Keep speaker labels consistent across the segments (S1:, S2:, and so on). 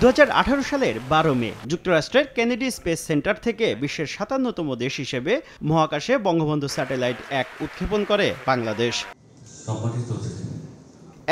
S1: 2018 সালের 12 মে যুক্তরাষ্ট্রের Kennedy space centre থেকে বিশ্বের 57তম দেশ হিসেবে মহাকাশে বঙ্গবন্ধু স্যাটেলাইট 1 উৎক্ষেপণ করে বাংলাদেশ।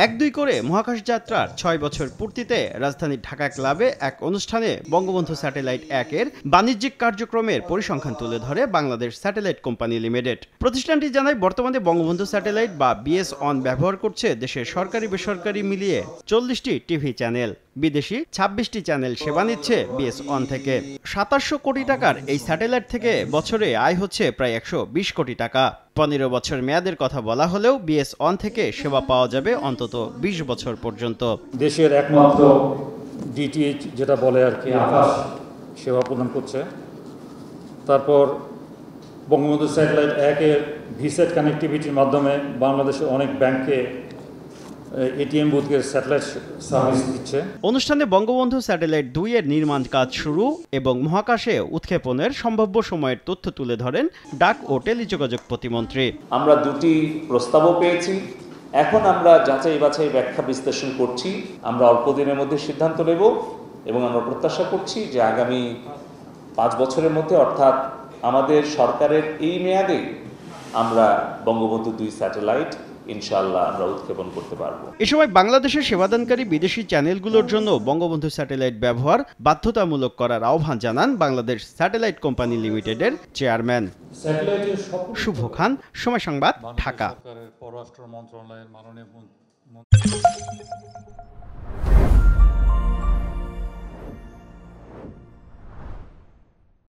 S1: 1-2 করে মহাকাশ যাত্রার 6 বছর পূর্তিতে রাজধানীর ঢাকা ক্লাবে এক অনুষ্ঠানে বঙ্গবন্ধু স্যাটেলাইট 1-এর বাণিজ্যিক কার্যক্রমের পরিসংখ্যান তুলে ধরে বাংলাদেশ স্যাটেলাইট কোম্পানি লিমিটেড। প্রতিষ্ঠানটি জানায়, বর্তমানে বঙ্গবন্ধু স্যাটেলাইট বা BS-1 ব্যবহার করছে দেশের সরকারি বেসরকারি মিলিয়ে 40টি টিভি চ্যানেল। বিদেশি 26টি চ্যানেল সেবা নিচ্ছে BS-1 থেকে। 2700 কোটি টাকার এই স্যাটেলাইট থেকে বছরে আয় হচ্ছে প্রায় 120 কোটি টাকা। 15 বছর মেয়াদের কথা বলা হলেও BS-1 থেকে সেবা পাওয়া যাবে অন্তত 20 বছর পর্যন্ত।
S2: দেশের একমাত্র DTH যেটা বলে আর কি আকাশ সেবা প্রদান করছে। তারপর বঙ্গবন্ধু স্যাটেলাইট 1-এর ভিসেট কানেক্টিভিটির মাধ্যমে বাংলাদেশের অনেক ব্যাংকে ATM বুথকে স্যাটেলাইট সার্ভিস দিচ্ছে।
S1: অনুষ্ঠানে বঙ্গবন্ধু স্যাটেলাইট 2-এর নির্মাণ কাজ শুরু এবং মহাকাশে উৎক্ষেপণের সম্ভাব্য সময়ের তথ্য তুলে ধরেন ডাক ও টেলিযোগাযোগ প্রতিমন্ত্রী।
S3: আমরা 2টি প্রস্তাবও পেয়েছি। এখন আমরা যাচাই বাছাই ব্যাখ্যা বিশ্লেষণ করছি। আমরা অল্প দিনের মধ্যে সিদ্ধান্ত নেব এবং আমরা প্রত্যাশা করছি যে আগামী 5 বছরের মধ্যে, অর্থাৎ আমাদের সরকারের এই মেয়াদে, আমরা বঙ্গবন্ধু 2 স্যাটেলাইট ইনশাআল্লাহ আমরা উৎক্ষেপণ করতে পারবো।
S1: এ সময় বাংলাদেশের সেবাদানকারী বিদেশি চ্যানেলগুলোর জন্য বঙ্গবন্ধু স্যাটেলাইট ব্যবহার বাধ্যতামূলক করার আহ্বান জানান বাংলাদেশ স্যাটেলাইট কোম্পানি লিমিটেডের চেয়ারম্যান শুভ খান। সময় সংবাদ, ঢাকা।